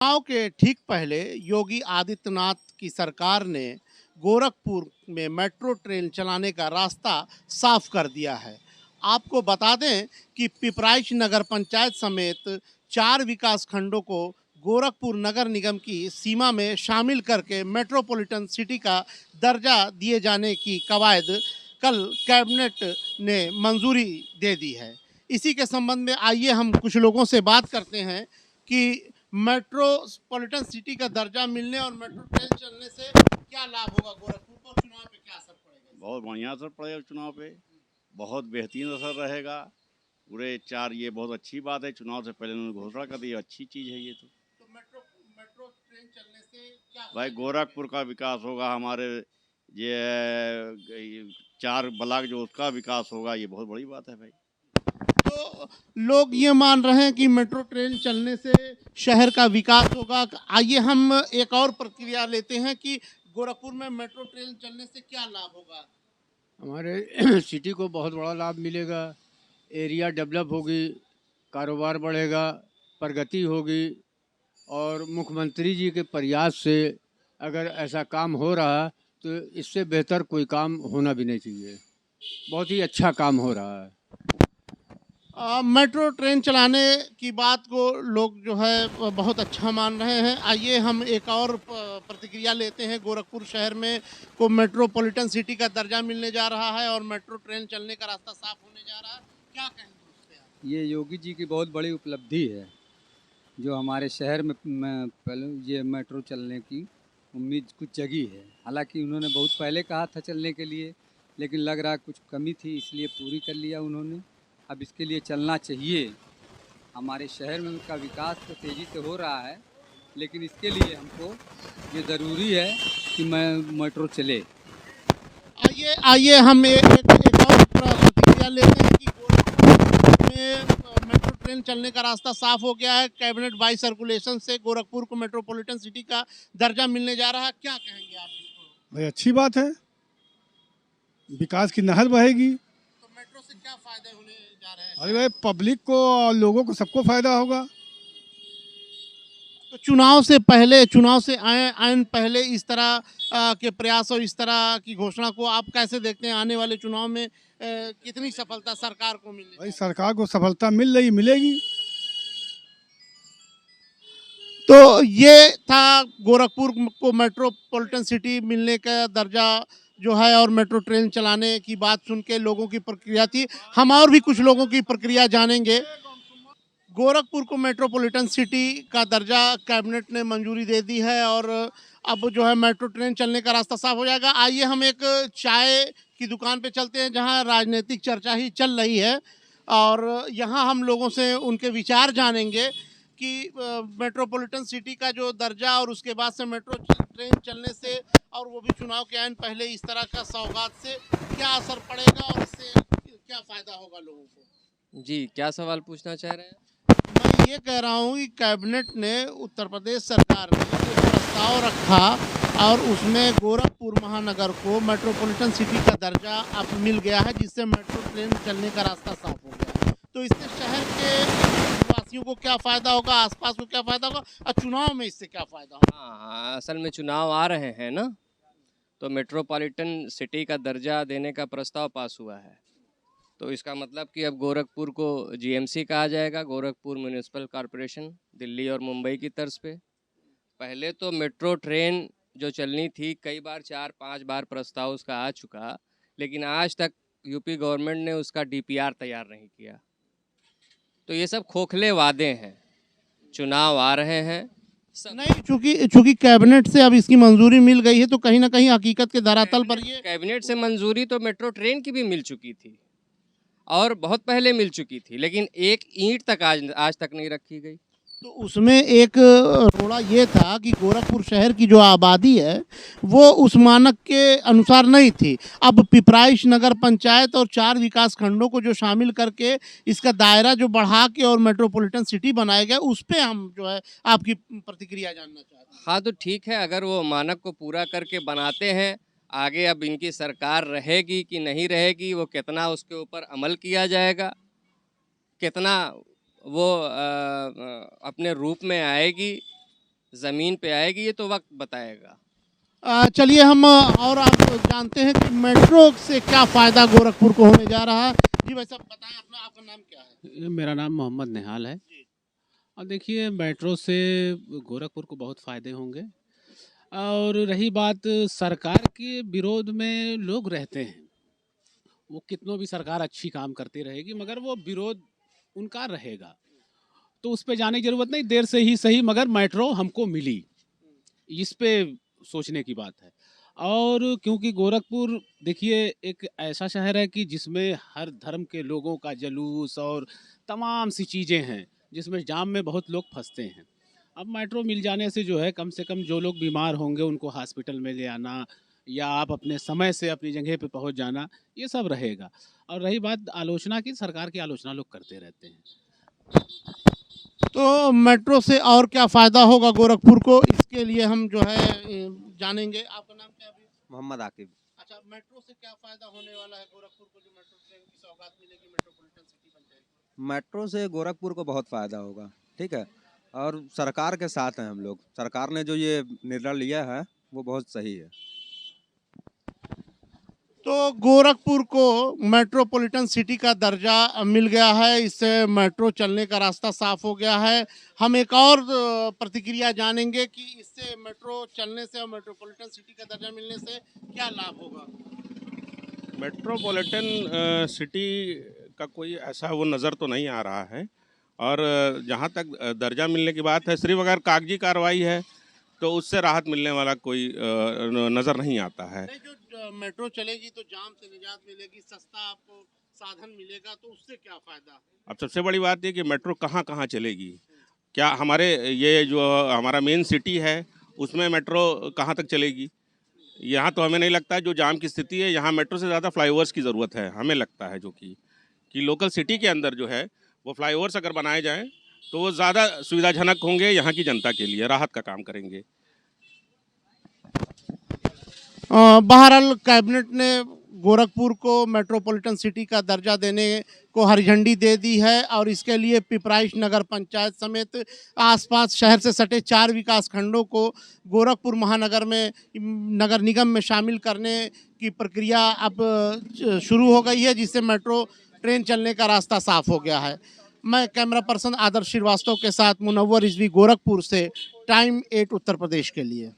चुनाव के ठीक पहले योगी आदित्यनाथ की सरकार ने गोरखपुर में मेट्रो ट्रेन चलाने का रास्ता साफ कर दिया है। आपको बता दें कि पिपराइच नगर पंचायत समेत 4 विकास खंडों को गोरखपुर नगर निगम की सीमा में शामिल करके मेट्रोपॉलिटन सिटी का दर्जा दिए जाने की कवायद कल कैबिनेट ने मंजूरी दे दी है। इसी के संबंध में आइए हम कुछ लोगों से बात करते हैं कि मेट्रोपॉलिटन सिटी का दर्जा मिलने और मेट्रो ट्रेन चलने से क्या लाभ होगा गोरखपुर को, चुनाव पे क्या असर पड़ेगा? बहुत बढ़िया असर पड़ेगा चुनाव पे। बहुत बेहतरीन असर रहेगा। पूरे चार ये बहुत अच्छी बात है। चुनाव से पहले उन्होंने घोषणा कर दी, अच्छी चीज़ है ये तो मेट्रो मेट्रो ट्रेन चलने से क्या भाई फायदा गोरखपुर का विकास होगा। हमारे ये चार ब्लॉक जो उसका विकास होगा, ये बहुत बड़ी बात है भाई। तो लोग ये मान रहे हैं कि मेट्रो ट्रेन चलने से शहर का विकास होगा। आइए हम एक और प्रक्रिया लेते हैं कि गोरखपुर में मेट्रो ट्रेन चलने से क्या लाभ होगा। हमारे सिटी को बहुत बड़ा लाभ मिलेगा। एरिया डेवलप होगी, कारोबार बढ़ेगा, प्रगति होगी। और मुख्यमंत्री जी के प्रयास से अगर ऐसा काम हो रहा तो इससे बेहतर कोई काम होना भी नहीं चाहिए। बहुत ही अच्छा काम हो रहा है। मेट्रो ट्रेन चलाने की बात को लोग जो है बहुत अच्छा मान रहे हैं। आइए हम एक और प्रतिक्रिया लेते हैं। गोरखपुर शहर में को मेट्रोपॉलिटन सिटी का दर्जा मिलने जा रहा है और मेट्रो ट्रेन चलने का रास्ता साफ होने जा रहा है, क्या कहेंगे उस पे आप? ये योगी जी की बहुत बड़ी उपलब्धि है जो हमारे शहर में पहले ये मेट्रो चलने की उम्मीद कुछ जगी है। हालांकि उन्होंने बहुत पहले कहा था चलने के लिए, लेकिन लग रहा कुछ कमी थी, इसलिए पूरी कर लिया उन्होंने। अब इसके लिए चलना चाहिए। हमारे शहर में उनका विकास तो तेज़ी से हो रहा है, लेकिन इसके लिए हमको ये ज़रूरी है कि मेट्रो चले। आइए आइए हम एक और प्रतिक्रिया लेते हैं कि गोरखपुर में मेट्रो ट्रेन चलने का रास्ता साफ हो गया है। कैबिनेट बाई सर्कुलेशन से गोरखपुर को मेट्रोपॉलिटन सिटी का दर्जा मिलने जा रहा है, क्या कहेंगे आप इसको? भाई अच्छी बात है, विकास की नहर बहेगी। तो मेट्रो से क्या फायदे होने जा रहे हैं? अरे भाई पब्लिक को और लोगों को सबको फायदा होगा। तो चुनाव से आयन पहले इस तरह के प्रयास और इस तरह की घोषणा को आप कैसे देखते हैं? आने वाले चुनाव में कितनी सफलता सरकार को मिलेगी? भाई सरकार को सफलता मिलेगी। तो ये था गोरखपुर को मेट्रोपॉलिटन सिटी मिलने का दर्जा जो है और मेट्रो ट्रेन चलाने की बात सुन के लोगों की प्रक्रिया थी। हम और भी कुछ लोगों की प्रक्रिया जानेंगे। गोरखपुर को मेट्रोपॉलिटन सिटी का दर्जा कैबिनेट ने मंजूरी दे दी है और अब जो है मेट्रो ट्रेन चलने का रास्ता साफ हो जाएगा। आइए हम एक चाय की दुकान पे चलते हैं जहां राजनीतिक चर्चा ही चल रही है और यहां हम लोगों से उनके विचार जानेंगे कि मेट्रोपॉलिटन सिटी का जो दर्जा और उसके बाद से मेट्रो ट्रेन चलने से और वो भी चुनाव के आइन पहले इस तरह का सौगात से क्या असर पड़ेगा और इससे क्या फ़ायदा होगा लोगों को। जी, क्या सवाल पूछना चाह रहे हैं? मैं ये कह रहा हूँ कि कैबिनेट ने उत्तर प्रदेश सरकार ने एक प्रस्ताव रखा और उसमें गोरखपुर महानगर को मेट्रोपॉलिटन सिटी का दर्जा अब मिल गया है, जिससे मेट्रो ट्रेन चलने का रास्ता साफ हो गया है। तो इससे शहर के वासियों को क्या फ़ायदा होगा, आसपास को क्या फ़ायदा होगा और चुनाव में इससे क्या फ़ायदा होगा? हाँ, असल में चुनाव आ रहे हैं ना, तो मेट्रोपॉलिटन सिटी का दर्जा देने का प्रस्ताव पास हुआ है। तो इसका मतलब कि अब गोरखपुर को जीएमसी कहा जाएगा, गोरखपुर म्यूनिसिपल कॉरपोरेशन, दिल्ली और मुंबई की तर्ज पे। पहले तो मेट्रो ट्रेन जो चलनी थी, कई बार 4-5 बार प्रस्ताव उसका आ चुका, लेकिन आज तक यूपी गवर्नमेंट ने उसका डीपीआर तैयार नहीं किया। तो ये सब खोखले वादे हैं। चुनाव आ रहे हैं, नहीं, चूंकि कैबिनेट से अब इसकी मंजूरी मिल गई है तो कहीं ना कहीं हकीकत के धरातल पर ये कैबिनेट से मंजूरी तो मेट्रो ट्रेन की भी मिल चुकी थी और बहुत पहले मिल चुकी थी, लेकिन एक ईंट तक आज तक नहीं रखी गई। तो उसमें एक रोड़ा ये था कि गोरखपुर शहर की जो आबादी है वो उस मानक के अनुसार नहीं थी। अब पिपराइच नगर पंचायत और 4 विकास खंडों को जो शामिल करके इसका दायरा जो बढ़ा के और मेट्रोपॉलिटन सिटी बनाया गया, उस पे हम जो है आपकी प्रतिक्रिया जानना चाहते हैं। हाँ, तो ठीक है, अगर वो मानक को पूरा करके बनाते हैं, आगे अब इनकी सरकार रहेगी कि नहीं रहेगी, वो कितना उसके ऊपर अमल किया जाएगा, कितना वो अपने रूप में आएगी, ज़मीन पे आएगी ये तो वक्त बताएगा। चलिए हम और आप जानते हैं कि मेट्रो से क्या फ़ायदा गोरखपुर को होने जा रहा है। जी भाई साहब बताएं अपना, आपका नाम क्या है? मेरा नाम मोहम्मद निहाल है। और देखिए मेट्रो से गोरखपुर को बहुत फ़ायदे होंगे। और रही बात सरकार के विरोध में लोग रहते हैं, वो कितनों भी सरकार अच्छी काम करती रहेगी मगर वो विरोध उनका रहेगा, तो उस पे जाने की ज़रूरत नहीं, देर से ही सही मगर मेट्रो हमको मिली, इस पे सोचने की बात है। और क्योंकि गोरखपुर देखिए एक ऐसा शहर है कि जिसमें हर धर्म के लोगों का जुलूस और तमाम सी चीज़ें हैं, जिसमें जाम में बहुत लोग फंसते हैं। अब मेट्रो मिल जाने से जो है कम से कम जो लोग बीमार होंगे उनको हॉस्पिटल में ले आना या आप अपने समय से अपनी जगह पे पहुंच जाना, ये सब रहेगा। और रही बात आलोचना की, सरकार की आलोचना लोग करते रहते हैं। तो मेट्रो से और क्या फ़ायदा होगा गोरखपुर को, इसके लिए हम जो है जानेंगे। आपका नाम क्या है अभी? मोहम्मद आकिब। अच्छा, मेट्रो से क्या फ़ायदा होने वाला है गोरखपुर को, जो मेट्रो ट्रेन की सौगात मिलेगी, मेट्रोपॉलिटन सिटी बन जाएगी? मेट्रो से गोरखपुर को बहुत फ़ायदा होगा, ठीक है। और सरकार के साथ हैं हम लोग, सरकार ने जो ये निर्णय लिया है वो बहुत सही है। तो गोरखपुर को मेट्रोपॉलिटन सिटी का दर्जा मिल गया है, इससे मेट्रो चलने का रास्ता साफ हो गया है। हम एक और प्रतिक्रिया जानेंगे कि इससे मेट्रो चलने से और मेट्रोपॉलिटन सिटी का दर्जा मिलने से क्या लाभ होगा। मेट्रोपॉलिटन सिटी का कोई ऐसा वो नज़र तो नहीं आ रहा है। और जहाँ तक दर्जा मिलने की बात है, सिर्फ अगर कागजी कार्रवाई है तो उससे राहत मिलने वाला कोई नज़र नहीं आता है। नहीं, जो मेट्रो चलेगी तो जाम से निजात मिलेगी, सस्ता आपको साधन मिलेगा, तो उससे क्या फ़ायदा? अब सबसे बड़ी बात ये कि मेट्रो कहाँ कहाँ चलेगी, क्या हमारे ये जो हमारा मेन सिटी है उसमें मेट्रो कहाँ तक चलेगी? यहाँ तो हमें नहीं लगता है, जो जाम की स्थिति है यहाँ मेट्रो से ज़्यादा फ्लाईओवर्स की ज़रूरत है, हमें लगता है। जो कि लोकल सिटी के अंदर जो है वो फ्लाईओवर्स अगर बनाए जाएँ तो वो ज़्यादा सुविधाजनक होंगे, यहाँ की जनता के लिए राहत का काम करेंगे। बहरहाल कैबिनेट ने गोरखपुर को मेट्रोपॉलिटन सिटी का दर्जा देने को हरी झंडी दे दी है और इसके लिए पिपराइच नगर पंचायत समेत आसपास शहर से सटे 4 विकास खंडों को गोरखपुर महानगर में नगर निगम में शामिल करने की प्रक्रिया अब शुरू हो गई है, जिससे मेट्रो ट्रेन चलने का रास्ता साफ हो गया है। मैं कैमरा पर्सन आदर्श श्रीवास्तव के साथ मुनव्वर रिजवी, गोरखपुर से, टाइम 8 उत्तर प्रदेश के लिए।